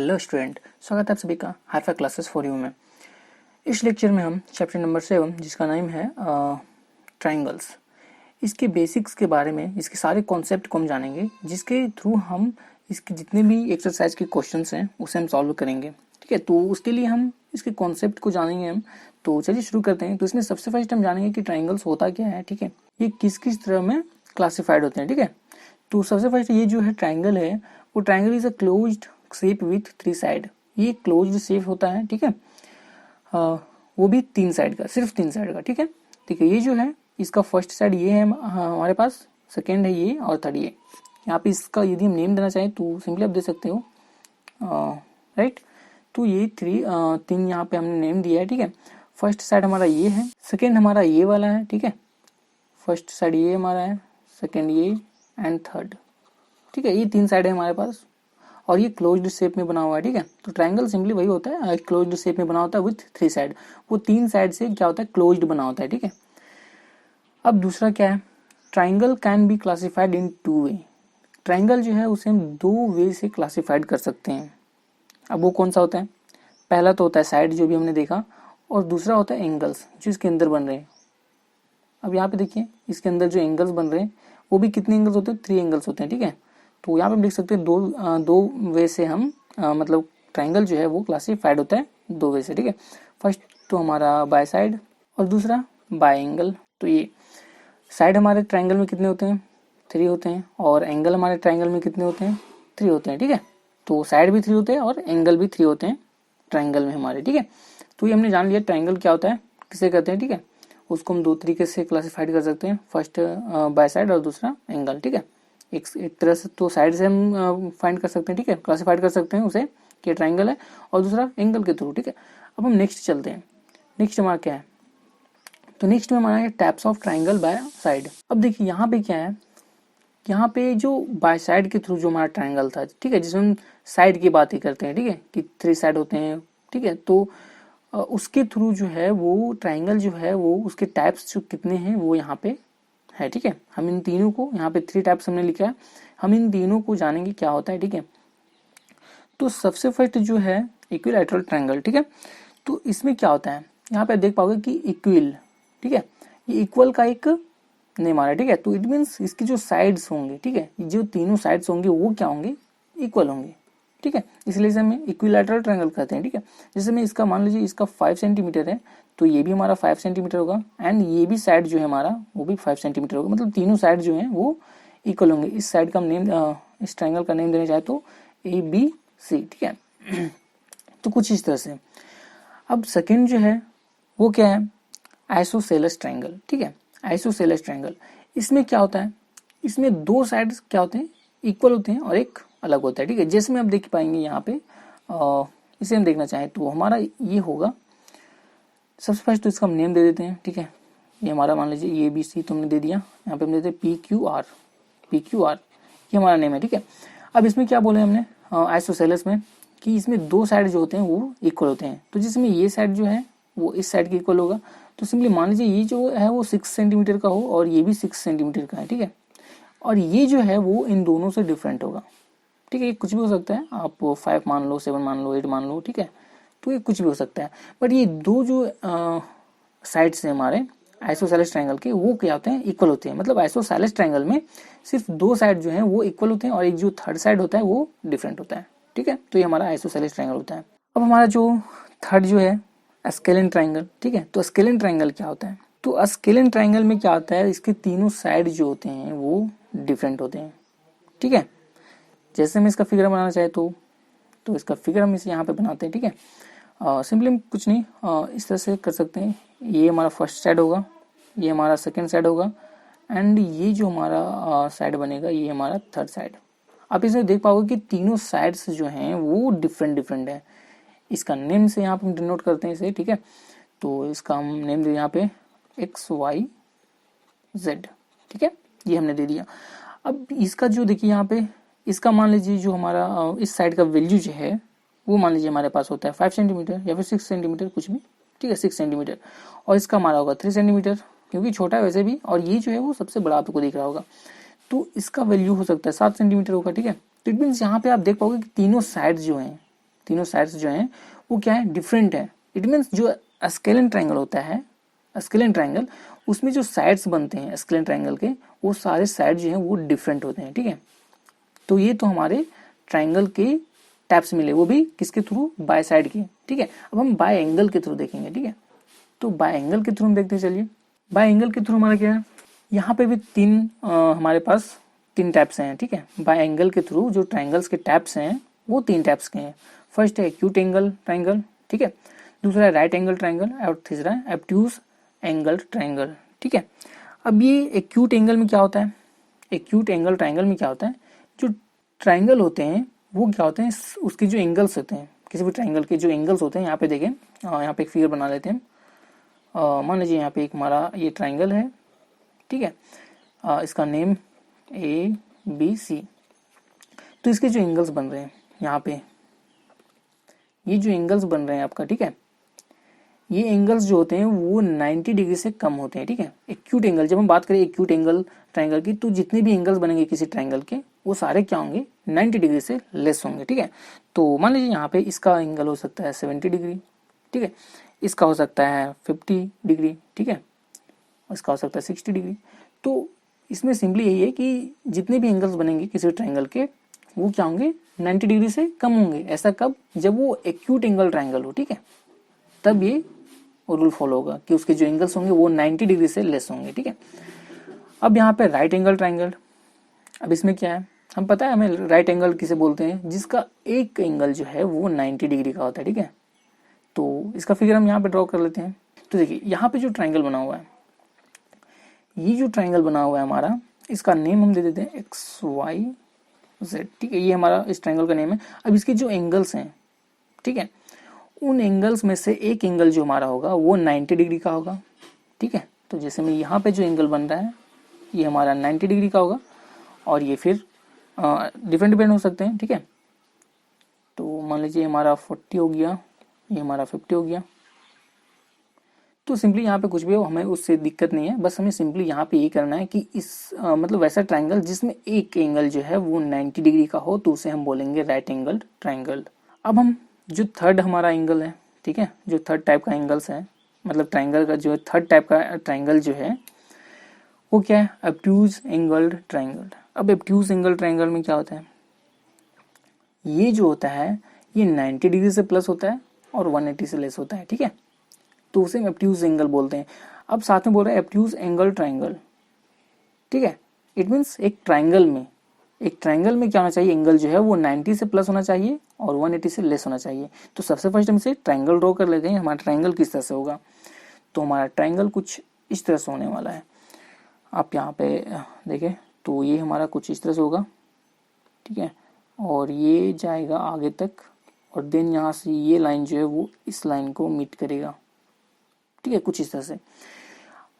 Hello student, स्वागत है आप सभी का हाईफाई क्लासेस फॉर यू में। इस लेक्चर में हम चैप्टर नंबर 7 जिसका नाम है ट्रायंगल्स, इसके बेसिक्स के बारे में, इसके सारे कॉन्सेप्ट को हम जानेंगे, जिसके थ्रू हम इसके जितने भी एक्सरसाइज के क्वेश्चंस हैं उसे हम सॉल्व करेंगे। ठीक है, तो उसके लिए हम इसके कॉन्सेप्ट को जानेंगे हम। तो चलिए शुरू करते हैं। तो इसमें सबसे फर्स्ट हम जानेंगे कि ट्रायंगल्स होता क्या है। ठीक है, ये किस किस तरह में क्लासिफाइड होते हैं। ठीक है, तो सबसे फर्स्ट ये जो है ट्रायंगल है, वो triangle is a closed shape with 3 side. ये क्लोज्ड शेप होता है। ठीक है, वो भी 3 साइड का, सिर्फ 3 साइड का। ठीक है, ये जो है इसका फर्स्ट साइड ये है हमारे पास, सेकेंड है ये, और थर्ड ये। यहाँ पे इसका यदि हम नेम देना चाहें तो सिंपली आप दे सकते हो, राइट। तो ये 3 यहाँ पे हमने नेम दिया है। ठीक है, फर्स्ट साइड हमारा ये है, सेकेंड हमारा ये वाला है। ठीक है, फर्स्ट साइड ये हमारा है, सेकेंड ये, एंड थर्ड। ठीक है, ये 3 साइड है हमारे पास, और ये क्लोज्ड शेप में बना हुआ है। ठीक है, तो ट्रायंगल सिंपली वही होता है, क्लोज्ड शेप में बना होता है विथ 3 साइड। वो 3 साइड से क्या होता है, क्लोज्ड बना होता है। ठीक है, अब दूसरा क्या है, triangle can be classified in 2 way. Triangle जो है उसे हम 2 वे से क्लासिफाइड कर सकते हैं। अब वो कौन सा होता है, पहला तो होता है साइड जो भी हमने देखा, और दूसरा होता है एंगल्स जो इसके अंदर बन रहे हैं। अब यहाँ पे देखिए, इसके अंदर जो एंगल्स बन रहे हैं वो भी कितने एंगल्स होते हैं, 3 एंगल्स होते हैं। ठीक है, तो यहाँ पे हम देख सकते हैं दो वे से हम मतलब ट्रायंगल जो है वो क्लासिफाइड होता है 2 वे से। ठीक है, फर्स्ट तो हमारा बाय साइड और दूसरा बाय एंगल। तो ये साइड हमारे ट्रायंगल में कितने होते हैं, 3 होते हैं, और एंगल हमारे ट्रायंगल में कितने होते हैं, 3 होते हैं। ठीक है, तो साइड भी 3 होते हैं और एंगल भी 3 होते हैं ट्रायंगल में हमारे। ठीक है, तो ये हमने जान लिया ट्रायंगल क्या होता है, किसे कहते हैं। ठीक है, उसको हम 2 तरीके से क्लासिफाइड कर सकते हैं, फर्स्ट बाय साइड और दूसरा एंगल। ठीक है, एक तरह से तो साइड से हम फाइंड कर सकते हैं। ठीक है, क्लासिफाइड कर सकते हैं उसे कि ट्रायंगल है, और दूसरा एंगल के थ्रू। ठीक है, अब हम नेक्स्ट चलते हैं। नेक्स्ट हमारा क्या है, तो नेक्स्ट में हमारा है types of triangle by side. अब देखिए यहाँ पे क्या है, यहाँ पे जो बाय साइड के थ्रू जो हमारा ट्रायंगल था, ठीक है, जिसमें हम साइड की बात ही करते हैं। ठीक है, कि 3 साइड होते हैं। ठीक है, तो उसके थ्रू जो है वो ट्रायंगल जो है वो उसके टाइप्स जो कितने हैं वो यहाँ पे है। ठीक है, हम इन तीनों को, यहाँ पे 3 टाइप्स हमने लिखा है, हम इन तीनों को जानेंगे क्या होता है। ठीक है, तो सबसे फर्स्ट जो है इक्विलैटरल ट्रायंगल। ठीक है, तो इसमें क्या होता है, यहाँ पे देख पाओगे कि इक्विल, ठीक है, ये इक्वल का एक नेम आ रहा है। ठीक है, तो इट मीन्स इसकी जो साइड्स होंगे, ठीक है, जो तीनों साइड्स होंगे वो क्या होंगे, इक्वल होंगे। ठीक है, इसलिए इसे हम इक्विलैटरल ट्रायंगल कहते हैं। ठीक है, जैसे मैं इसका मान लीजिए इसका 5 सेंटीमीटर है, तो ये भी हमारा 5 सेंटीमीटर होगा, एंड ये भी साइड जो है हमारा वो भी 5 सेंटीमीटर होगा। मतलब तीनों साइड जो है वो इक्वल होंगे। इस साइड का नेम, इस ट्रायंगल का नेम देना चाहे तो ABC। ठीक है, तो कुछ इस तरह से। अब सेकेंड जो है वो क्या है, आइसोसेलेस ट्रायंगल। ठीक है, आइसोसेलेस ट्रायंगल, इसमें क्या होता है, इसमें 2 साइड क्या होते हैं, इक्वल होते हैं, और एक अलग होता है। ठीक है, जैसे में आप देख पाएंगे यहाँ पे, इसे हम देखना चाहें तो हमारा ये होगा, सबसे फर्स्ट तो इसका हम नेम दे देते हैं। ठीक है, ये हमारा मान लीजिए ABC तो हमने दे दिया, यहाँ पे हम देते हैं PQR, ये हमारा नेम है। ठीक है, अब इसमें क्या बोले हमने आइसोसेलेस में, कि इसमें 2 साइड जो होते हैं वो इक्वल होते हैं। तो जिसमें ये साइड जो है वो इस साइड के इक्वल होगा, तो सिंपली मान लीजिए ये जो है वो 6 सेंटीमीटर का हो, और ये भी 6 सेंटीमीटर का है। ठीक है, और ये जो है वो इन दोनों से डिफरेंट होगा। ठीक है, ये कुछ भी हो सकता है, आप 5 मान लो, 7 मान लो, 8 मान लो। ठीक है, तो ये कुछ भी हो सकता है, बट ये 2 जो साइड्स हैं हमारे आइसोसेलेस ट्रायंगल के, वो क्या होते हैं, इक्वल होते हैं। मतलब आइसोसेलेस ट्रायंगल में सिर्फ 2 साइड जो हैं वो इक्वल होते हैं, और एक जो थर्ड साइड होता है वो डिफरेंट होता है। ठीक है, तो ये हमारा आइसोसेलेस ट्रायंगल होता है। अब हमारा जो थर्ड जो है स्केलेन ट्रायंगल। ठीक है, तो स्केलेन ट्रायंगल क्या होता है, तो स्केलेन ट्रायंगल में क्या होता है, इसके तीनों साइड जो होते हैं वो डिफरेंट होते हैं। ठीक है, जैसे मैं इसका फिगर बनाना चाहे तो इसका फिगर हम इसे यहाँ पे बनाते हैं। ठीक है, सिंपली कुछ नहीं, इस तरह से कर सकते हैं। ये हमारा फर्स्ट साइड होगा, ये हमारा सेकंड साइड होगा, एंड ये जो हमारा साइड बनेगा ये हमारा थर्ड साइड। आप इसमें देख पाओगे कि तीनों साइड्स जो हैं वो डिफरेंट है। इसका नेम से यहाँ पे हम डिनोट करते हैं इसे। ठीक है, तो इसका हम नेम दे यहाँ पे XYZ। ठीक है, ये हमने दे दिया। अब इसका जो देखिए यहाँ पे, इसका मान लीजिए जो हमारा इस साइड का वैल्यू जो है वो मान लीजिए हमारे पास होता है 5 सेंटीमीटर या फिर 6 सेंटीमीटर, कुछ भी। ठीक है, 6 सेंटीमीटर, और इसका हमारा होगा 3 सेंटीमीटर, क्योंकि छोटा है वैसे भी, और ये जो है वो सबसे बड़ा आपको दिख रहा होगा, तो इसका वैल्यू हो सकता है 7 सेंटीमीटर होगा। ठीक है, तो इट मीन्स यहाँ पे आप देख पाओगे कि तीनों साइड जो हैं तीनों साइड्स जो हैं वो क्या है, डिफरेंट है। इट मीन्स जो स्केलेन ट्रायंगल होता है, स्केलेन ट्रायंगल, उसमें जो साइड्स बनते हैं स्केलेन ट्रायंगल के, वो सारे साइड जो हैं वो डिफरेंट होते हैं, ठीक है। तो ये तो हमारे ट्रायंगल के टाइप्स मिले, वो भी किसके थ्रू, बाय साइड के, ठीक है। अब हम बाय एंगल के थ्रू देखेंगे, ठीक है। तो बाय एंगल के थ्रू हम देखते हैं, चलिए बाय एंगल के थ्रू हमारा क्या है, यहाँ पे भी हमारे पास तीन टाइप्स हैं, ठीक है। बाय एंगल के थ्रू जो ट्रायंगल्स के टाइप्स हैं वो तीन टाइप्स के हैं। फर्स्ट है एक्यूट एंगल ट्रायंगल, ठीक है। दूसरा है राइट एंगल ट्रायंगल और तीसरा है एब्ट्यूज एंगल ट्रायंगल, ठीक है। अब ये एक्यूट एंगल में क्या होता है, एक्यूट एंगल ट्रायंगल में क्या होता है, जो ट्रायंगल होते हैं वो क्या होते हैं, उसके जो एंगल्स होते हैं, किसी भी ट्रायंगल के जो एंगल्स होते हैं, यहाँ पे देखें, यहाँ पे एक फिगर बना लेते हैं। मान लीजिए यहाँ पे एक हमारा ये ट्रायंगल है, ठीक है। इसका नेम ABC। तो इसके जो एंगल्स बन रहे हैं यहाँ पे, ये जो एंगल्स बन रहे हैं आपका, ठीक है, ये एंगल्स जो होते हैं वो 90 डिग्री से कम होते हैं, ठीक है। एक्यूट एंगल, जब हम बात करें एक्यूट एंगल ट्रायंगल की, तो जितने भी एंगल्स बनेंगे किसी ट्रायंगल के, वो सारे क्या होंगे, 90 डिग्री से लेस होंगे, ठीक है। तो मान लीजिए यहाँ पे इसका एंगल हो सकता है 70 डिग्री, ठीक है। इसका हो सकता है 50 डिग्री, ठीक है। इसका हो सकता है 60 डिग्री। तो इसमें सिंपली यही है कि जितने भी एंगल्स बनेंगे किसी ट्रायंगल के, वो क्या होंगे, 90 डिग्री से कम होंगे। ऐसा कब, जब वो एक्यूट एंगल ट्रायंगल हो, ठीक है, तब ये रूल फॉलो होगा कि उसके जो एंगल्स होंगे वो 90 डिग्री से लेस होंगे, ठीक है। अब यहाँ पे राइट एंगल ट्रायंगल, अब इसमें क्या है, हम पता है हमें राइट एंगल किसे बोलते हैं, जिसका एक एंगल जो है वो 90 डिग्री का होता है, ठीक है। तो इसका फिगर हम यहाँ पे ड्रॉ कर लेते हैं। तो देखिए यहाँ पे जो ट्रायंगल बना हुआ है, ये जो ट्रायंगल बना हुआ है हमारा, इसका नेम हम दे देते हैं XYZ, ठीक है। ये हमारा इस ट्रायंगल का नेम है। अब इसके जो एंगल्स हैं, ठीक है, उन एंगल्स में से एक एंगल जो हमारा होगा वो 90 डिग्री का होगा, ठीक है। तो जैसे में यहाँ पे जो एंगल बन रहा है ये हमारा 90 डिग्री का होगा, और ये फिर डिफरेंट डिफरेंट हो सकते हैं, ठीक है। तो मान लीजिए हमारा 40 हो गया, ये हमारा 50 हो गया। तो सिंपली यहाँ पे कुछ भी हो, हमें उससे दिक्कत नहीं है, बस हमें सिंपली यहाँ पे ये करना है कि इस मतलब वैसा ट्रायंगल जिसमें एक एंगल जो है वो 90 डिग्री का हो, तो उसे हम बोलेंगे राइट एंगल ट्रायंगल। अब हम जो थर्ड हमारा एंगल है, ठीक है, जो थर्ड टाइप का एंगल्स है, मतलब ट्रायंगल का जो थर्ड टाइप का ट्रायंगल जो है वो क्या है, ऑब्ट्यूज एंगल ट्रायंगल। अब ऑब्ट्यूज एंगल ट्रायंगल में क्या होता है, ये जो होता है ये 90 डिग्री से प्लस होता है और 180 से लेस होता है, ठीक है। तो उसे हम ऑब्ट्यूज एंगल बोलते हैं। अब साथ में बोल रहा है ऑब्ट्यूज एंगल ट्रायंगल, ठीक है। इट मीन्स एक ट्रायंगल में क्या होना चाहिए, एंगल जो है वो 90 से प्लस होना चाहिए और 180 से लेस होना चाहिए। तो सबसे फर्स्ट हम इसे ट्रायंगल ड्रॉ कर लेते हैं। हमारा ट्रायंगल किस तरह से होगा, तो हमारा ट्रायंगल कुछ इस तरह से होने वाला है। आप यहाँ पे देखें तो ये हमारा कुछ इस तरह से होगा, ठीक है, और ये जाएगा आगे तक, और देन यहाँ से ये लाइन जो है वो इस लाइन को मीट करेगा, ठीक है, कुछ इस तरह से।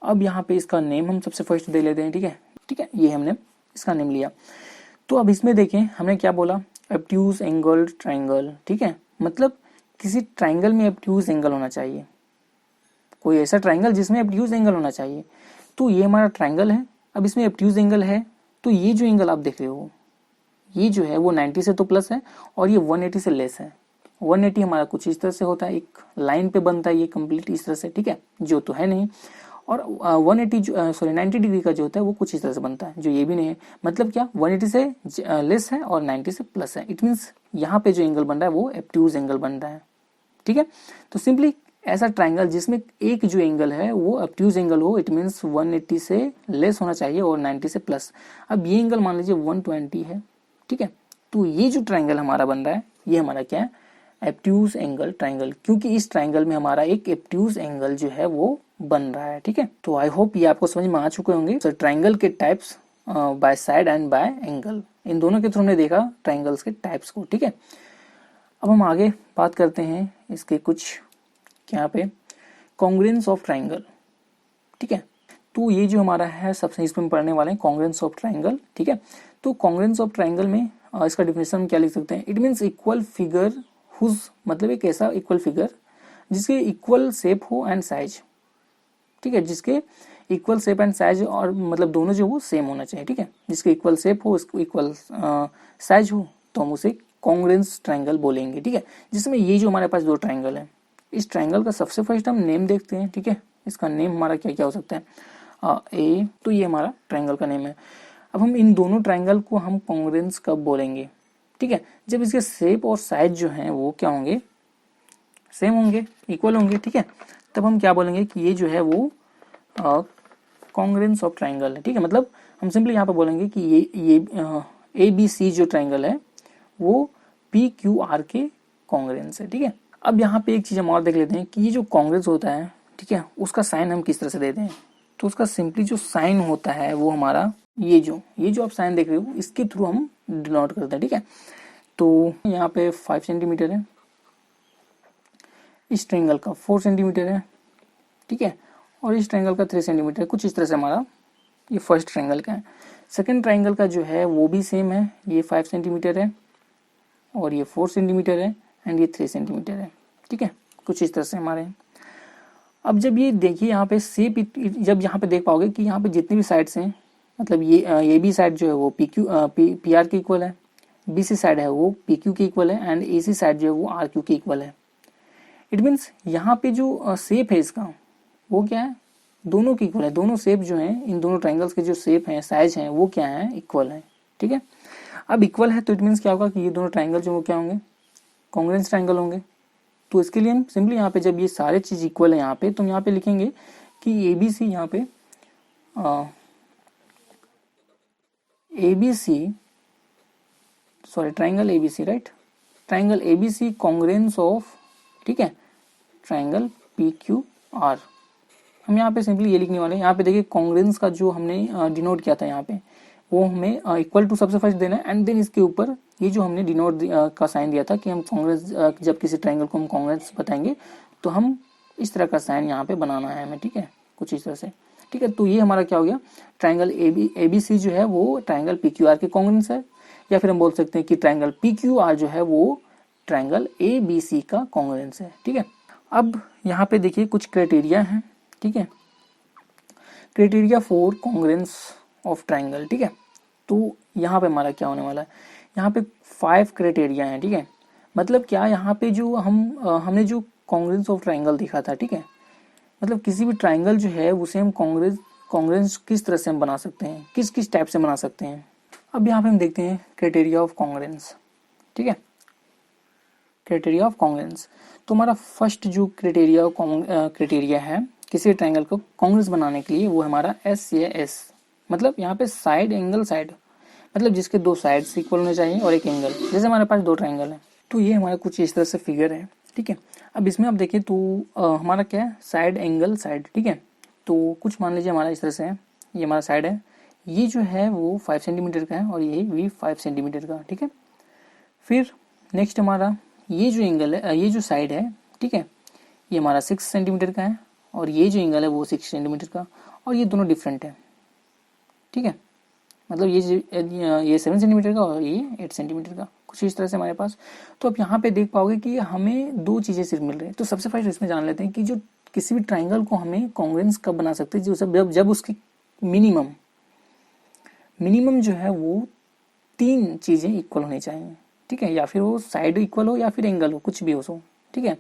अब यहाँ पे इसका नेम हम सबसे फर्स्ट दे लेते हैं, ठीक है, ठीक है, ये हमने इसका नेम लिया। तो अब इसमें देखें हमने क्या बोला, ऑब्ट्यूज एंगल ट्रायंगल, ठीक है, मतलब किसी ट्रायंगल में ऑब्ट्यूज एंगल होना चाहिए, कोई ऐसा ट्रायंगल जिसमें ऑब्ट्यूज एंगल होना चाहिए। तो ये हमारा ट्रायंगल है, अब इसमें ऑब्ट्यूज एंगल है, तो ये जो एंगल आप देख रहे हो ये जो है वो 90 से तो प्लस है और ये 180 से लेस है। 180 हमारा कुछ इस तरह से होता है, एक लाइन पे बनता है ये कंप्लीट इस तरह से, ठीक है, जो तो है नहीं। और 90 डिग्री का जो होता है वो कुछ इस तरह से बनता है, जो ये भी नहीं है। मतलब क्या, 180 से लेस है और 90 से प्लस है। इट मीन्स यहाँ पे जो एंगल बन रहा है वो ऑब्ट्यूज एंगल बन रहा है, ठीक है। तो सिंपली ऐसा ट्रायंगल जिसमें एक जो एंगल है वो ऑब्ट्यूज एंगल हो, इट मीन्स 180 से लेस होना चाहिए और 90 से प्लस। अब ये एंगल मान लीजिए 120 है, ठीक है। तो ये जो ट्रायंगल हमारा बन रहा है ये हमारा क्या है, ऑब्ट्यूज एंगल ट्रायंगल, क्योंकि इस ट्रायंगल में हमारा एक ऑब्ट्यूज एंगल जो है वो बन रहा है, ठीक है। तो आई होप ये आपको समझ में आ चुके होंगे। तो ट्रायंगल के types by side and by angle, इन दोनों के थ्रू हमने देखा ट्रायंगल्स के टाइप्स को, ठीक है। अब हम आगे बात करते हैं इसके कुछ यहाँ पे कॉन्ग्रुएंस ऑफ ट्रायंगल, ठीक है। तो ये जो हमारा है सबसे इसमें पढ़ने वाले हैं कॉन्ग्रुएंस ऑफ ट्रायंगल, ठीक है। तो कॉन्ग्रुएंस ऑफ ट्रायंगल में इसका डिफिनेशन क्या लिख सकते हैं, it means equal figure whose, मतलब एक ऐसा इक्वल फिगर जिसके इक्वल शेप हो एंड साइज, ठीक है, जिसके इक्वल शेप एंड साइज, और मतलब दोनों जो वो सेम होना चाहिए, ठीक है। जिसके इक्वल शेप हो, इसको इक्वल साइज हो, तो हम उसे कॉन्ग्रेंस ट्रायंगल बोलेंगे, ठीक है, जिसमें ये जो हमारे पास दो ट्रायंगल है, इस ट्रायंगल का सबसे फर्स्ट हम नेम देखते हैं, ठीक है, इसका नेम हमारा क्या क्या हो सकता है, ए, तो ये हमारा ट्रायंगल का नेम है। अब हम इन दोनों ट्रायंगल को हम कॉन्ग्रेंस कब बोलेंगे, ठीक है, जब इसके शेप और साइज जो हैं वो क्या होंगे, सेम होंगे, इक्वल होंगे, ठीक है, तब हम क्या बोलेंगे कि ये जो है वो कॉन्ग्रेंस ऑफ ट्रायंगल है, ठीक है। मतलब हम सिंपली यहाँ पे बोलेंगे कि ये ए बी सी जो ट्रायंगल है वो पी क्यू आर के कॉन्ग्रेंस है, ठीक है। अब यहाँ पे एक चीज हम और देख लेते हैं कि ये जो कॉन्ग्रेंस होता है, ठीक है, उसका साइन हम किस तरह से देते हैं। तो उसका सिंपली जो साइन होता है वो हमारा ये जो आप साइन देख रहे हो इसके थ्रू हम डिनोट करते हैं, ठीक है। तो यहाँ पे 5 सेंटीमीटर है, इस ट्रायंगल का 4 सेंटीमीटर है, ठीक है, और इस ट्रायंगल का 3 सेंटीमीटर, कुछ इस तरह से हमारा ये फर्स्ट ट्रायंगल का है। सेकंड ट्रायंगल का जो है वो भी सेम है, ये 5 सेंटीमीटर है और ये 4 सेंटीमीटर है एंड ये 3 सेंटीमीटर है, ठीक है, कुछ इस तरह से हमारे। अब जब ये देखिए यहाँ पे शेप, जब यहाँ पे देख पाओगे कि यहाँ पे जितनी भी साइड्स हैं, मतलब ये बी साइड जो है वो पी आर के इक्वल है, बी सी साइड है वो पी क्यू के इक्वल है एंड ए सी साइड जो है वो आर क्यू के इक्वल है। इट मीन्स यहाँ पे जो शेप है इसका वो क्या है, दोनों की इक्वल है, दोनों शेप जो हैं, इन दोनों ट्रायंगल्स के जो शेप हैं, साइज हैं, वो क्या है, इक्वल है, ठीक है। अब इक्वल है तो इट मीन्स क्या होगा कि ये दोनों ट्रायंगल जो वो क्या होंगे, कॉन्ग्रेंस ट्रायंगल होंगे। तो इसके लिए हम सिंपली यहाँ पे जब ये सारे चीज इक्वल है यहाँ पे, तो हम यहाँ पे लिखेंगे कि ए बी सी, यहाँ पे A B C, sorry triangle A B C, right, triangle A B C congruence of, ठीक है, ट्रायंगल पी क्यू आर। हम यहाँ पे सिंपली ये लिखने वाले हैं। यहाँ पे देखिए कॉन्ग्रेंस का जो हमने डिनोट किया था यहाँ पे, वो हमें इक्वल टू सबसे फर्स्ट देना है एंड देन इसके ऊपर ये जो हमने डिनोट का साइन दिया था कि हम कॉन्ग्रेंस, जब किसी ट्रायंगल को हम कॉन्ग्रेंस बताएंगे तो हम इस तरह का साइन यहाँ पे बनाना है हमें, ठीक है, कुछ इस तरह से, ठीक है। तो ये हमारा क्या हो गया, ट्रायंगल ए बी सी जो है वो ट्रायंगल पी क्यू आर के कॉन्ग्रेंस है, या फिर हम बोल सकते हैं कि ट्रायंगल पी क्यू आर जो है वो ट्रायंगल ए बी सी का कॉन्ग्रेंस है, ठीक है। अब यहाँ पे देखिए कुछ क्राइटेरिया है, ठीक है, criteria for congruence of triangle, ठीक है। तो यहाँ पे हमारा क्या होने वाला है, यहाँ पे 5 क्राइटेरिया हैं, ठीक है। मतलब क्या, यहाँ पे जो हमने जो कॉन्ग्रेंस ऑफ ट्रायंगल देखा था, ठीक है, मतलब किसी भी ट्रायंगल जो है उसे हम कॉन्ग्रेंस किस तरह से हम बना सकते हैं, किस किस टाइप से बना सकते हैं। अब यहाँ पे हम देखते हैं क्राइटेरिया ऑफ कॉन्ग्रेंस, ठीक है, क्राइटेरिया ऑफ कॉन्ग्रेंस। तो हमारा फर्स्ट जो क्राइटेरिया है किसी ट्रायंगल को कॉन्ग्रेंस बनाने के लिए, वो हमारा एस या एस, मतलब यहाँ पे साइड एंगल साइड, मतलब जिसके दो साइड्स इक्वल होने चाहिए और एक एंगल, जैसे हमारे पास दो ट्रायंगल है। तो ये हमारा कुछ इस तरह से फिगर है, ठीक है। अब इसमें आप देखिए तो हमारा क्या है, साइड एंगल साइड, ठीक है। तो कुछ मान लीजिए हमारा इस तरह से है, ये हमारा साइड है, ये जो है वो 5 सेंटीमीटर का है और ये भी 5 सेंटीमीटर का, ठीक है। फिर नेक्स्ट हमारा ये जो एंगल है, ये जो साइड है, ठीक है, ये हमारा 6 सेंटीमीटर का है और ये जो एंगल है वो 6 सेंटीमीटर का, और ये दोनों डिफरेंट है, ठीक है। मतलब ये 7 सेंटीमीटर का और ये 8 सेंटीमीटर का, कुछ इस तरह से हमारे पास। तो आप यहाँ पे देख पाओगे कि हमें दो चीजें सिर्फ मिल रही है। तो सबसे पहले इसमें जान लेते हैं कि जो किसी भी ट्राइंगल को हमें कॉन्ग्रेंस कब बना सकते हैं, जब उसकी मिनिमम जो है वो 3 चीजें इक्वल होनी चाहिए, ठीक है, या फिर वो साइड इक्वल हो या फिर एंगल हो, कुछ भी हो, ठीक है,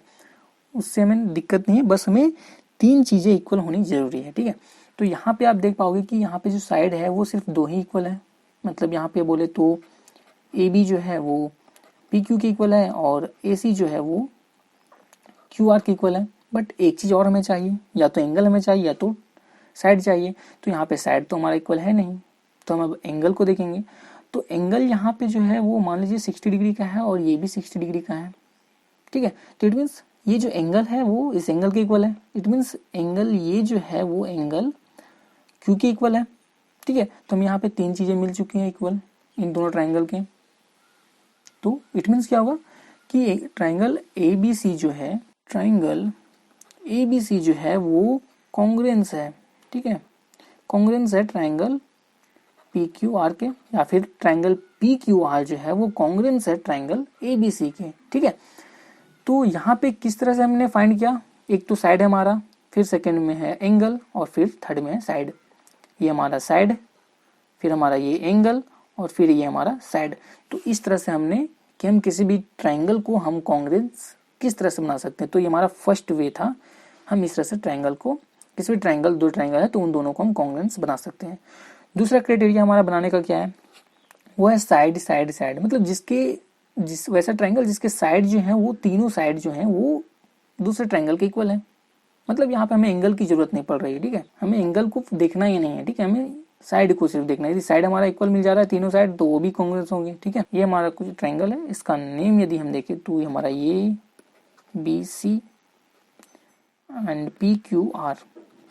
उससे हमें दिक्कत नहीं है, बस हमें 3 चीजें इक्वल होनी जरूरी है, ठीक है। तो यहाँ पे आप देख पाओगे कि यहाँ पे जो साइड है वो सिर्फ 2 ही इक्वल है। मतलब यहाँ पे बोले तो ए बी जो है वो पी क्यू के इक्वल है और ए सी जो है वो क्यू आर के इक्वल है। बट एक चीज और हमें चाहिए, या तो एंगल हमें चाहिए या तो साइड चाहिए। तो यहाँ पे साइड तो हमारा इक्वल है नहीं, तो हम अब एंगल को देखेंगे। तो एंगल यहाँ पे जो है वो मान लीजिए 60 डिग्री का है और ये भी 60 डिग्री का है, ठीक है। तो इट मीन्स ये जो एंगल है वो इस एंगल के इक्वल है। इट मीन्स एंगल ये जो है वो एंगल क्यू के इक्वल है, ठीक है। तो हम यहाँ पे 3 चीजें मिल चुकी हैं इक्वल इन दोनों ट्राइंगल के। तो इट मीन्स क्या होगा कि ट्राइंगल ए बी सी जो है, ट्राइंगल ए बी सी जो है वो कॉन्ग्रुएंस है, ठीक है, कॉन्ग्रुएंस है ट्राइंगल पी क्यू आर के, या फिर ट्राइंगल पी क्यू आर जो है वो कॉन्ग्रुएंस है ट्राइंगल ए बी सी के, ठीक है। तो यहाँ पे किस तरह से हमने फाइंड किया, एक तो साइड है हमारा, फिर सेकंड में है एंगल और फिर थर्ड में है साइड। ये हमारा साइड, फिर हमारा ये एंगल और फिर ये हमारा साइड। तो इस तरह से हमने कि हम किसी भी ट्राइंगल को हम कॉन्ग्रेंस किस तरह से बना सकते हैं। तो ये हमारा फर्स्ट वे था, हम इस तरह से ट्राइंगल को, किसी भी ट्राइंगल, दो ट्राइंगल है तो उन दोनों को हम कॉन्ग्रेंस बना सकते हैं। दूसरा क्राइटेरिया हमारा बनाने का क्या है, वो है साइड साइड साइड, मतलब जिस वैसा ट्राइंगल जिसके साइड जो है वो तीनों साइड जो है वो दूसरे ट्राइंगल के इक्वल है। मतलब यहाँ पे हमें एंगल की जरूरत नहीं पड़ रही है, ठीक है, हमें एंगल को देखना ही नहीं है, ठीक है, हमें साइड को सिर्फ देखना है। यदि साइड हमारा इक्वल मिल जा रहा है तीनों साइड तो वो भी कॉन्ग्रेंस होंगे, ठीक है। ये हमारा कुछ ट्राइंगल है, इसका नेम यदि हम देखें तो ये हमारा A B C and P Q R,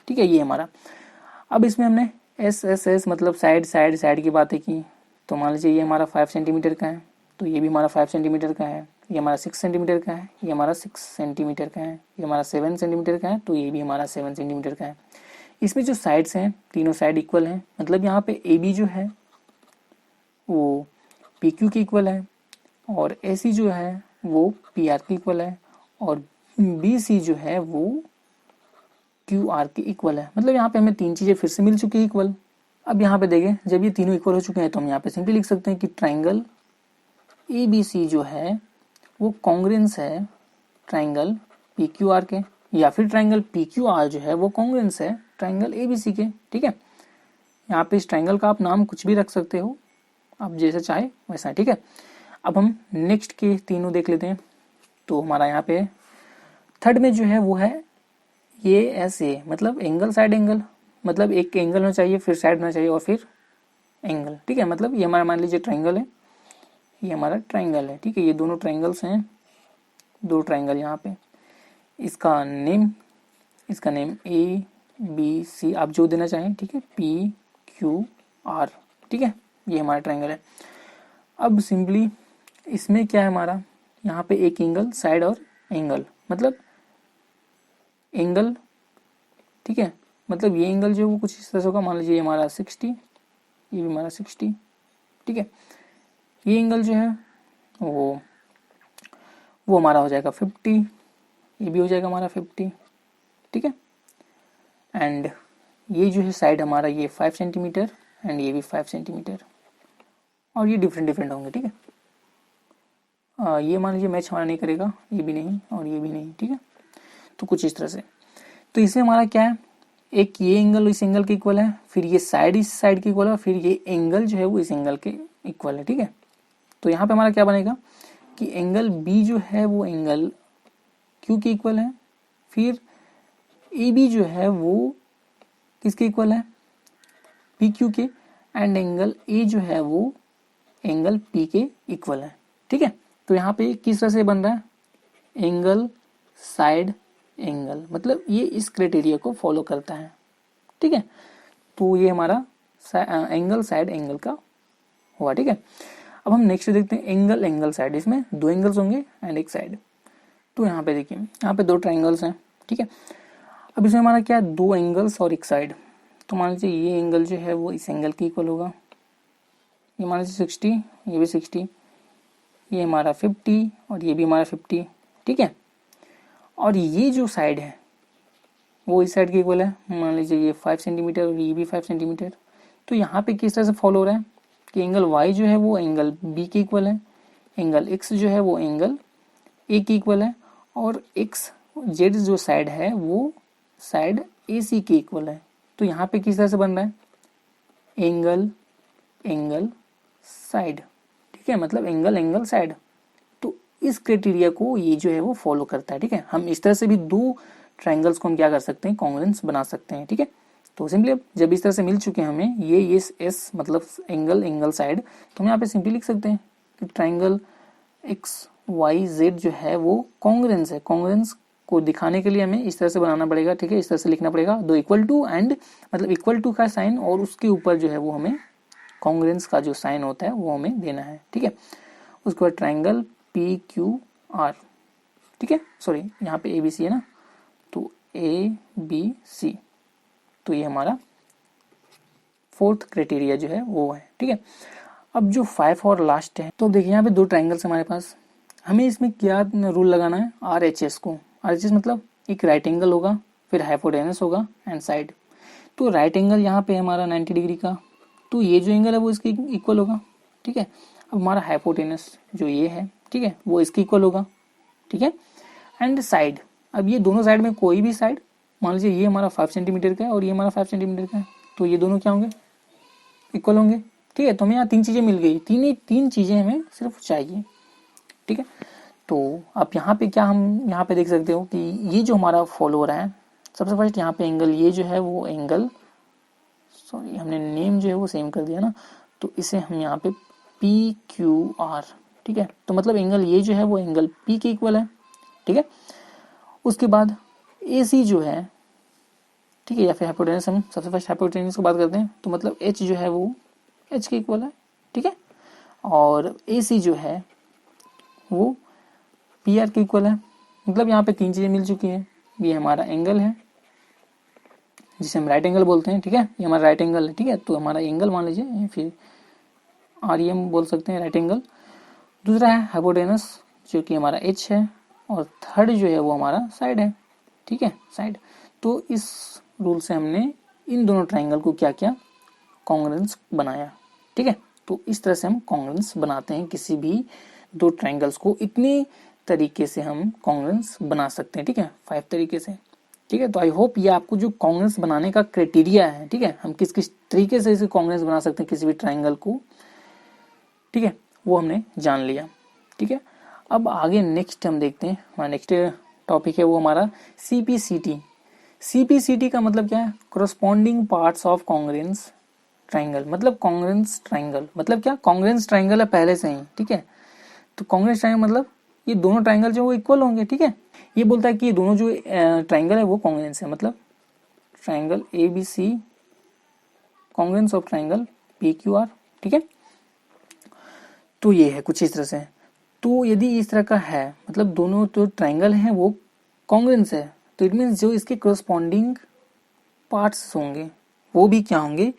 ठीक है, ये हमारा। अब इसमें हमने एस एस एस मतलब साइड साइड साइड की बातें की। तो मान लीजिए ये हमारा 5 सेंटीमीटर का है, तो ये भी हमारा 5 सेंटीमीटर का है, ये हमारा 6 सेंटीमीटर का है, ये हमारा 6 सेंटीमीटर का है, ये हमारा 7 सेंटीमीटर का है, तो ये भी हमारा 7 सेंटीमीटर का है। इसमें जो साइड्स हैं तीनों साइड इक्वल हैं, मतलब यहाँ पे ए बी जो है वो पी क्यू के इक्वल है, और ए सी जो है वो पी आर के इक्वल है, और बी सी जो है वो क्यू आर के इक्वल है। मतलब यहाँ पे हमें तीन चीजें फिर से मिल चुकी है इक्वल। अब यहाँ पे देखें, जब ये तीनों इक्वल हो चुके हैं तो हम यहाँ पे सिंपली लिख सकते हैं कि ट्राइंगल ए बी सी जो है वो कॉन्ग्रेंस है ट्राइंगल पी क्यू आर के, या फिर ट्राइंगल पी क्यू आर जो है वो कॉन्ग्रेंस है ट्राइंगल ए बी सी के, ठीक है। यहाँ पे इस ट्राइंगल का आप नाम कुछ भी रख सकते हो, आप जैसे चाहे वैसा, ठीक है। अब हम नेक्स्ट के तीनों देख लेते हैं। तो हमारा यहाँ पे थर्ड में जो है वो है ये ऐसे, मतलब एंगल साइड एंगल, मतलब एक एंगल होना चाहिए, फिर साइड होना चाहिए और फिर एंगल, ठीक है। मतलब ये हमारा मान लीजिए ट्राइंगल है, ये हमारा ट्राइंगल है, ठीक है, ये दोनों ट्राइंगल्स हैं, दो ट्राइंगल यहाँ पे। इसका नेम ए बी सी आप जो देना चाहें, ठीक है, पी क्यू आर, ठीक है, ये हमारा ट्राइंगल है। अब सिंपली इसमें क्या है हमारा, यहाँ पे एक एंगल साइड और एंगल, मतलब एंगल, ठीक है, मतलब ये एंगल जो है वो कुछ इस तरह से होगा, मान लीजिए ये हमारा 60, ये भी हमारा 60, ठीक है। ये एंगल जो है वो हमारा हो जाएगा 50, ये भी हो जाएगा हमारा 50, ठीक है। एंड ये जो है साइड हमारा ये 5 सेंटीमीटर एंड ये भी 5 सेंटीमीटर, और ये डिफरेंट होंगे, ठीक है। ये मान लीजिए मैच हमारा नहीं करेगा, ये भी नहीं और ये भी नहीं, ठीक है। तो कुछ इस तरह से, तो इससे हमारा क्या है, एक ये एंगल इस एंगल के इक्वल है, फिर ये साइड इस साइड के इक्वल है, और फिर ये एंगल जो है वो इस एंगल के इक्वल है, ठीक है। तो यहाँ पे हमारा क्या बनेगा कि एंगल बी जो है वो एंगल क्यू के इक्वल है, फिर ए बी जो है वो किसके इक्वल है, पी क्यू के, एंड एंगल ए जो है वो एंगल पी के इक्वल है, ठीक है। तो यहाँ पे किस तरह से बन रहा है, एंगल साइड एंगल, मतलब ये इस क्राइटेरिया को फॉलो करता है, ठीक है। तो ये हमारा एंगल साइड एंगल का हुआ, ठीक है। अब हम नेक्स्ट देखते हैं एंगल साइड, इसमें दो एंगल्स होंगे एंड एक साइड। तो यहाँ पे देखिए, यहाँ पे दो ट्राइंगल्स हैं, ठीक है। अब इसमें हमारा क्या है, दो एंगल्स और एक साइड। तो मान लीजिए ये एंगल जो है वो इस एंगल के इक्वल होगा, ये मान लीजिए 60, ये भी 60, ये हमारा 50 और ये भी हमारा 50, ठीक है। और ये जो साइड है वो इस साइड के इक्वल है, मान लीजिए ये 5 सेंटीमीटर और ये भी 5 सेंटीमीटर। तो यहाँ पे किस तरह से फॉलो हो रहा है कि एंगल y जो है वो एंगल b के इक्वल है, एंगल x जो है वो एंगल a के इक्वल है, और x z जो साइड है वो साइड AC के इक्वल है। तो यहाँ पे किस तरह से बन रहा है, एंगल साइड, ठीक है, मतलब एंगल साइड। तो इस क्राइटेरिया को ये जो है वो फॉलो करता है, ठीक है। हम इस तरह से भी दो ट्राइंगल्स को हम क्या कर सकते हैं, कॉन्ग्रुएंस बना सकते हैं, ठीक है। तो सिंपली अब जब इस तरह से मिल चुके हैं हमें ये एस मतलब एंगल साइड, तो हम यहाँ पे सिंपली लिख सकते हैं कि ट्राइंगल एक्स वाई जेड जो है वो कॉन्ग्रुएंस है। कॉन्ग्रुएंस को दिखाने के लिए हमें इस तरह से बनाना पड़ेगा, ठीक है, इस तरह से लिखना पड़ेगा, दो इक्वल टू एंड मतलब इक्वल टू का साइन और उसके ऊपर जो है वो हमें कॉन्ग्रुएंस का जो साइन होता है वो हमें देना है, ठीक है। उसके बाद ट्राइंगल पी क्यू आर, ठीक है, सॉरी यहाँ पे ए बी सी है ना, तो ए बी सी, तो ये हमारा फोर्थ क्राइटेरिया जो है वो है, ठीक है। अब जो 5 और लास्ट है, तो देखिए यहाँ पे दो ट्राइंगल्स हमारे पास, हमें इसमें क्या रूल लगाना है, RHS को। RHS मतलब एक राइट एंगल होगा, फिर हाइपोटेनस होगा एंड साइड। तो राइट एंगल यहाँ पे हमारा 90 डिग्री का, तो ये जो एंगल है वो इसके इक्वल होगा, ठीक है। अब हमारा हाइपोटेनस जो ये है ठीक है, वो इसके इक्वल होगा, ठीक है। एंड साइड, अब ये दोनों साइड में कोई भी साइड, मान लीजिए ये हमारा 5 सेंटीमीटर का है और ये हमारा 5 सेंटीमीटर का है, तो ये दोनों क्या होंगे, इक्वल होंगे, ठीक है। तो हमें यहाँ 3 चीजें मिल गई, तीन चीजें हमें सिर्फ चाहिए, ठीक है। तो अब यहाँ पे क्या हम यहाँ पे देख सकते हो कि ये जो हमारा फॉलो हो रहा है, सबसे फर्स्ट यहाँ पे एंगल, ये जो है वो एंगल, सॉरी हमने नेम जो है वो सेम कर दिया ना, तो इसे हम यहाँ पे पी क्यू आर, ठीक है। तो मतलब एंगल ये जो है वो एंगल पी के इक्वल है, ठीक है। उसके बाद ए सी जो है, ठीक है, या फिर हाइपोटेनस, हम सबसे फर्स्ट हाइपोटेनस की बात करते हैं, तो मतलब एच जो है वो एच के इक्वल है, ठीक है। और ए सी जो है वो पी आर के इक्वल है। मतलब यहाँ पे 3 चीजें मिल चुकी हैं, ये हमारा एंगल है जिसे हम राइट एंगल बोलते हैं, ठीक है, ये हमारा राइट एंगल है, ठीक है। तो हमारा एंगल मान लीजिए, फिर आर एम बोल सकते हैं, राइट एंगल। दूसरा है हाइपोटेनस जो कि हमारा एच है, और थर्ड जो है वो हमारा साइड है, ठीक है, साइड। तो इस रूल से हमने इन दोनों ट्राइंगल को क्या किया, कॉन्ग्रुएंस बनाया, ठीक है। तो इस तरह से हम कॉन्ग्रुएंस बनाते हैं, किसी भी दो ट्राइंगल्स को इतनी तरीके से हम कॉन्ग्रुएंस बना सकते हैं, ठीक है, 5 तरीके से, ठीक है। तो आई होप ये आपको जो कॉन्ग्रुएंस बनाने का क्राइटेरिया है, ठीक है, हम किस किस तरीके से इसे कॉन्ग्रुएंस बना सकते हैं किसी भी ट्राइंगल को, ठीक है, वो हमने जान लिया, ठीक है। अब आगे नेक्स्ट हम देखते हैं, हमारा नेक्स्ट टॉपिक है वो हमारा सीपीसीटी। सीपीसीटी का मतलब क्या है, corresponding parts of congruence triangle. मतलब कॉन्ग्रुएंस ट्राइंगल मतलब क्या, कॉन्ग्रुएंस ट्राइंगल है पहले से ही, ठीक है। तो कॉन्ग्रुएंस ट्राइंगल मतलब ये दोनों ट्राइंगल जो वो इक्वल होंगे, ठीक है। ये बोलता है कि ये दोनों जो ट्राइंगल है वो कॉन्ग्रुएंस है, मतलब triangle A B C congruence of triangle P Q R, ठीक है। तो ये है कुछ इस तरह से। तो यदि इस तरह का है, मतलब दोनों जो ट्राइंगल हैं वो कॉन्ग्रुएंस है, तो इट मीन्स जो इसके कोरोस्पोंडिंग पार्ट्स होंगे वो भी क्या होंगे,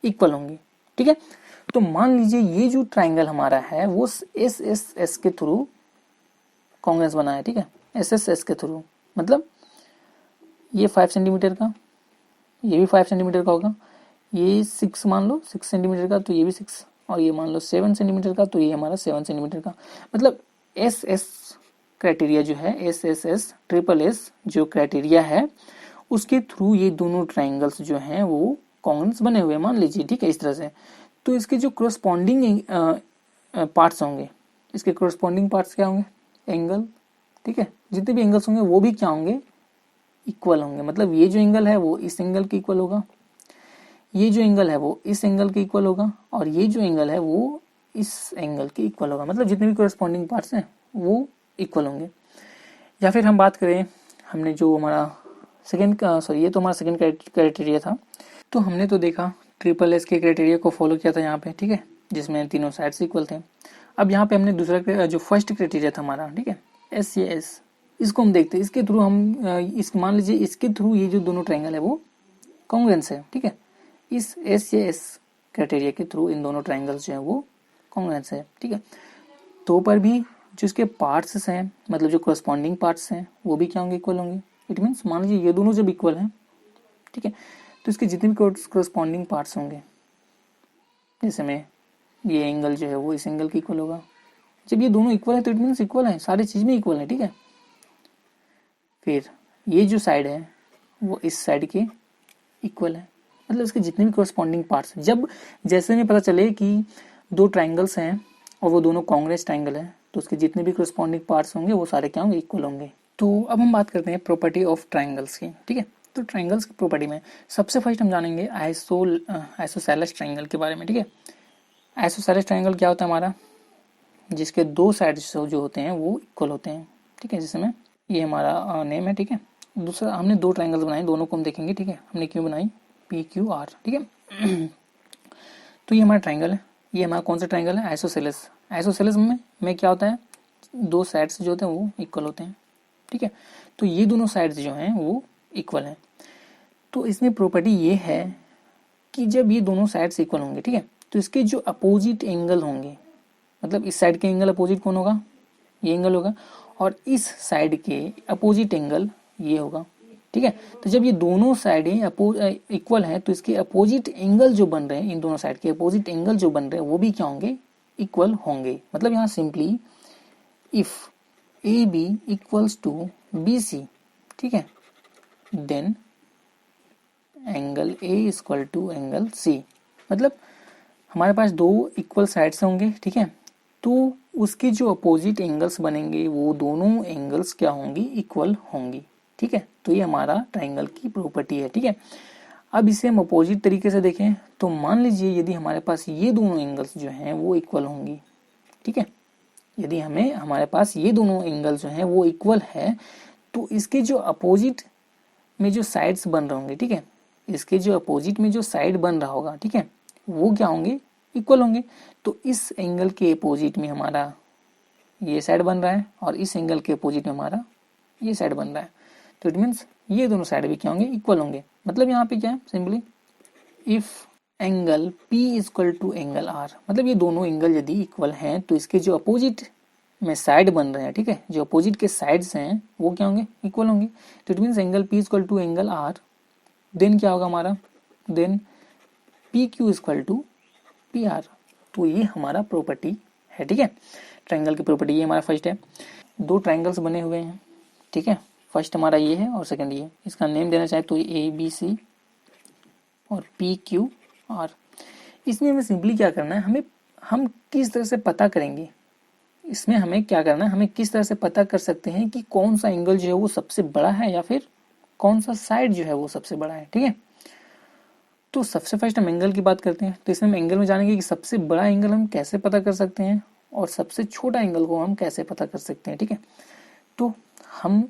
इक्वल होंगे, ठीक है। तो मान लीजिए ये जो ट्राइंगल हमारा है वो एस एस एस के थ्रू कॉन्ग्रुएंस बना है, ठीक है, एस एस एस के थ्रू। मतलब ये 5 सेंटीमीटर का, ये भी 5 सेंटीमीटर का होगा, ये 6 मान लो 6 सेंटीमीटर का, तो ये भी 6, और ये मान लो 7 सेंटीमीटर का, तो ये हमारा 7 सेंटीमीटर का। मतलब एस एस क्राइटेरिया जो है, S S S triple S जो क्राइटेरिया है उसके थ्रू ये दोनों ट्राइंगल्स जो हैं वो कॉन्ग्रुएंस बने हुए, मान लीजिए, ठीक है, इस तरह से। तो इसके जो कोरोस्पोंडिंग पार्ट्स होंगे, इसके कोरोस्पोंडिंग पार्ट्स क्या होंगे, एंगल, ठीक है, जितने भी एंगल्स होंगे वो भी क्या होंगे, इक्वल होंगे। मतलब ये जो एंगल है वो इस एंगल के इक्वल होगा, ये जो एंगल है वो इस एंगल के इक्वल होगा, और ये जो एंगल है वो इस एंगल के इक्वल होगा। मतलब जितने भी कोरोस्पोंडिंग पार्ट्स हैं वो इक्वल होंगे। या फिर हम बात करें, हमने जो हमारा सेकंड, सॉरी ये तो हमारा सेकंड क्राइटेरिया था, तो हमने तो देखा ट्रिपल एस के क्राइटेरिया को फॉलो किया था यहाँ पे, ठीक है, जिसमें तीनों साइड्स इक्वल थे। अब यहाँ पे हमने दूसरा जो फर्स्ट क्राइटेरिया था हमारा, ठीक है, एस या एस, इसको हम देखते हैं। इसके थ्रू हम इस मान लीजिए इसके थ्रू ये जो दोनों ट्राइंगल है वो कॉन्ग्रुएंस है, ठीक है। इस एस या एस क्राइटेरिया के थ्रू इन दोनों ट्राइंगल्स जो है वो कॉन्ग्रुएंस है, ठीक है। तो पर भी जो इसके पार्ट्स हैं, मतलब जो कोरोस्पोंडिंग पार्ट्स हैं वो भी क्या होंगे, इक्वल होंगे। इट मीन्स मान लीजिए ये दोनों जब इक्वल हैं, ठीक है, तो इसके जितने भी कोरोस्पोंडिंग पार्ट्स होंगे, जैसे में ये एंगल जो है वो इस एंगल के इक्वल होगा। जब ये दोनों इक्वल है तो इट मीन्स इक्वल है, सारी चीज में इक्वल है, ठीक है। फिर ये जो साइड है वो इस साइड के इक्वल है, मतलब इसके जितने भी कोरोस्पोंडिंग पार्ट्स, जब जैसे में पता चले कि दो ट्राइंगल्स हैं और वो दोनों कॉन्ग्रुएंस ट्राइंगल है, तो उसके जितने भी कोरोस्पोंडिंग पार्ट्स होंगे वो सारे क्या होंगे, इक्वल होंगे। तो अब हम बात करते हैं प्रॉपर्टी ऑफ ट्राइंगल्स की, ठीक है। तो ट्राइंगल्स की प्रॉपर्टी में सबसे फर्स्ट हम जानेंगे आइसोसेलेस ट्राइंगल के बारे में, ठीक है। आइसोसेलेस ट्राइंगल क्या होता है हमारा, जिसके दो साइड्स जो होते हैं वो इक्वल होते हैं, ठीक है। जिसमें ये हमारा नेम है, ठीक है। दूसरा हमने दो ट्राइंगल्स बनाए, दोनों को हम देखेंगे, ठीक है, हमने क्यों बनाई, पी क्यू आर, ठीक है। तो ये हमारा ट्राइंगल है, ये हमारा कौन सा ट्राइंगल है, आइसोसेलेस। आइसोसेलेस में क्या होता है, दो साइड्स जो होते हैं वो इक्वल होते हैं, ठीक है। तो ये दोनों साइड्स जो हैं वो इक्वल हैं। तो इसमें प्रॉपर्टी ये है कि जब ये दोनों साइड्स इक्वल होंगे, ठीक है, तो इसके जो अपोजिट एंगल होंगे, मतलब इस साइड के एंगल अपोजिट कौन होगा, ये एंगल होगा, और इस साइड के अपोजिट एंगल ये होगा, ठीक है। तो जब ये दोनों साइडें इक्वल हैं तो इसके अपोजिट एंगल जो बन रहे हैं, इन दोनों साइड के अपोजिट एंगल जो बन रहे हैं वो भी क्या होंगे, इक्वल होंगे। मतलब यहाँ simply if A B equals to B C, ठीक है, then angle A equal to angle C. मतलब हमारे पास दो इक्वल साइड्स होंगे, ठीक है, तो उसके जो अपोजिट एंगल्स बनेंगे वो दोनों एंगल्स क्या होंगी, इक्वल होंगी, ठीक है। तो ये हमारा ट्राइंगल की प्रॉपर्टी है, ठीक है। अब इसे हम अपोजिट तरीके से देखें तो मान लीजिए यदि हमारे पास ये दोनों एंगल्स जो हैं वो इक्वल होंगी, ठीक है, यदि हमारे पास ये दोनों एंगल्स जो हैं वो इक्वल है तो इसके जो अपोजिट में जो साइड्स बन रहे होंगे, ठीक है, इसके जो अपोजिट में जो साइड बन रहा होगा, ठीक है, वो क्या होंगे, इक्वल होंगे। तो इस एंगल के अपोजिट में हमारा ये साइड बन रहा है और इस एंगल के अपोजिट में हमारा ये साइड बन रहा है, तो इट मीन्स ये दोनों साइड भी क्या होंगे, इक्वल होंगे। मतलब यहाँ पे क्या है, simply if angle P equal to angle R, मतलब ये दोनों एंगल यदि इक्वल हैं तो इसके जो अपोजिट में साइड बन रहे हैं, ठीक है, जो अपोजिट के साइड्स हैं वो क्या होंगे, इक्वल होंगे। तो it means angle P equal to angle R, then क्या होगा हमारा, then PQ equal to PR। तो ये हमारा प्रॉपर्टी है, ठीक है, ट्रायंगल की प्रॉपर्टी ये हमारा फर्स्ट है। दो ट्रायंगल्स बने हुए हैं, ठीक है, फर्स्ट हमारा ये है और सेकंड ये, इसका नेम देना चाहे तो ABC और PQR। इसमें हमें सिंपली क्या करना है, हम किस तरह से पता करेंगे, इसमें हमें क्या करना है, हमें किस तरह से पता कर सकते हैं कि कौन सा एंगल जो है वो सबसे बड़ा है या फिर कौन सा साइड जो है वो सबसे बड़ा है, ठीक है। तो सबसे फर्स्ट हम एंगल की बात करते हैं। तो इसमें हम एंगल में जानेंगे कि सबसे बड़ा एंगल हम कैसे पता कर सकते हैं और सबसे छोटा एंगल को हम कैसे पता कर सकते हैं, ठीक है। तो हम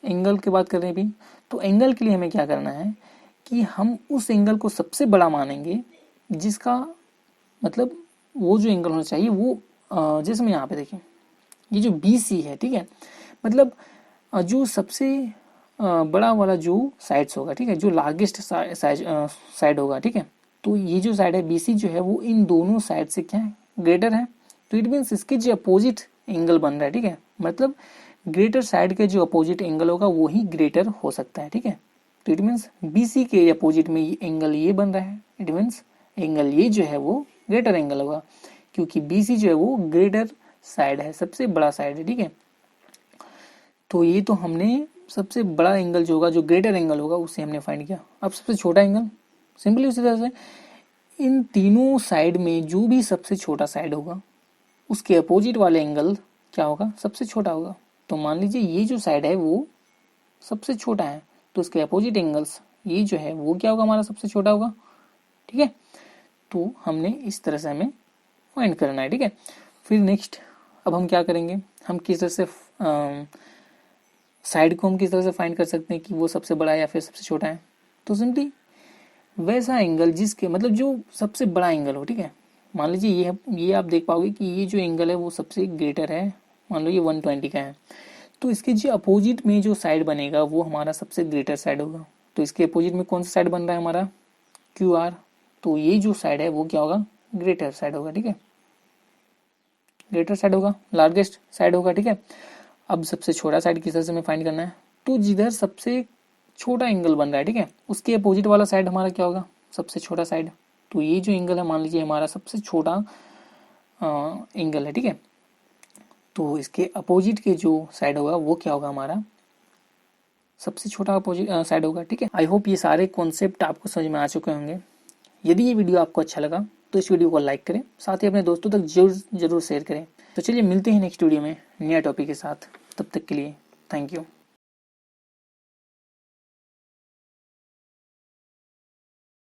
एंगल की बात कर रहे हैं अभी। तो एंगल के लिए हमें क्या करना है कि हम उस एंगल को सबसे बड़ा मानेंगे जिसका मतलब वो जो एंगल होना चाहिए वो जैसे मैं यहाँ पे देखें ये जो BC है, ठीक है, मतलब जो सबसे बड़ा वाला जो साइड्स होगा, ठीक है, जो लार्जेस्ट साइड होगा, ठीक है, तो ये जो साइड है BC जो है वो इन दोनों साइड से क्या है, ग्रेटर है। तो इट मीन्स इसके जो अपोजिट एंगल बन रहा है, ठीक है, मतलब ग्रेटर साइड के जो अपोजिट एंगल होगा वो ही ग्रेटर हो सकता है, ठीक है। तो इट मीन्स BC के अपोजिट में ये एंगल ये बन रहा है, इट मीन्स एंगल ये जो है वो ग्रेटर एंगल होगा क्योंकि BC जो है वो ग्रेटर साइड है, सबसे बड़ा साइड है, ठीक है। तो ये तो हमने सबसे बड़ा एंगल जो होगा, जो ग्रेटर एंगल होगा उसे हमने फाइंड किया। अब सबसे छोटा एंगल सिंपली उसी तरह से इन तीनों साइड में जो भी सबसे छोटा साइड होगा उसके अपोजिट वाले एंगल क्या होगा, सबसे छोटा होगा। तो मान लीजिए ये जो साइड है वो सबसे छोटा है तो उसके अपोजिट एंगल्स ये जो है वो क्या होगा, हमारा सबसे छोटा होगा, ठीक है। तो हमने इस तरह से हमें फाइंड करना है, ठीक है। फिर नेक्स्ट अब हम क्या करेंगे, हम किस तरह से साइड को हम किस तरह से फाइंड कर सकते हैं कि वो सबसे बड़ा है या फिर सबसे छोटा है। तो सिंपली वैसा एंगल जिसके मतलब जो सबसे बड़ा एंगल हो, ठीक है, मान लीजिए ये आप देख पाओगे कि ये जो एंगल है वो सबसे ग्रेटर है, मान लो ये 120 का है, तो इसके जो अपोजिट में जो साइड बनेगा वो हमारा सबसे ग्रेटर साइड होगा। तो इसके अपोजिट में कौन सा साइड बन रहा है हमारा, QR। तो ये जो साइड है वो क्या होगा, ग्रेटर साइड होगा, ठीक है, ग्रेटर साइड होगा, लार्जेस्ट साइड होगा, ठीक है। अब सबसे छोटा साइड किस तरह से हमें फाइंड करना है, तो जिधर सबसे छोटा एंगल बन रहा है, ठीक है, उसके अपोजिट वाला साइड हमारा क्या होगा, सबसे छोटा साइड। तो ये जो एंगल है मान लीजिए हमारा सबसे छोटा एंगल है, ठीक है, तो इसके अपोजिट के जो साइड होगा वो क्या होगा, हमारा सबसे छोटा अपोजिट साइड होगा, ठीक है। आई होप ये सारे कॉन्सेप्ट आपको समझ में आ चुके होंगे। यदि ये वीडियो आपको अच्छा लगा तो इस वीडियो को लाइक करें, साथ ही अपने दोस्तों तक जरूर शेयर करें। तो चलिए मिलते हैं नेक्स्ट वीडियो में नया टॉपिक के साथ, तब तक के लिए थैंक यू।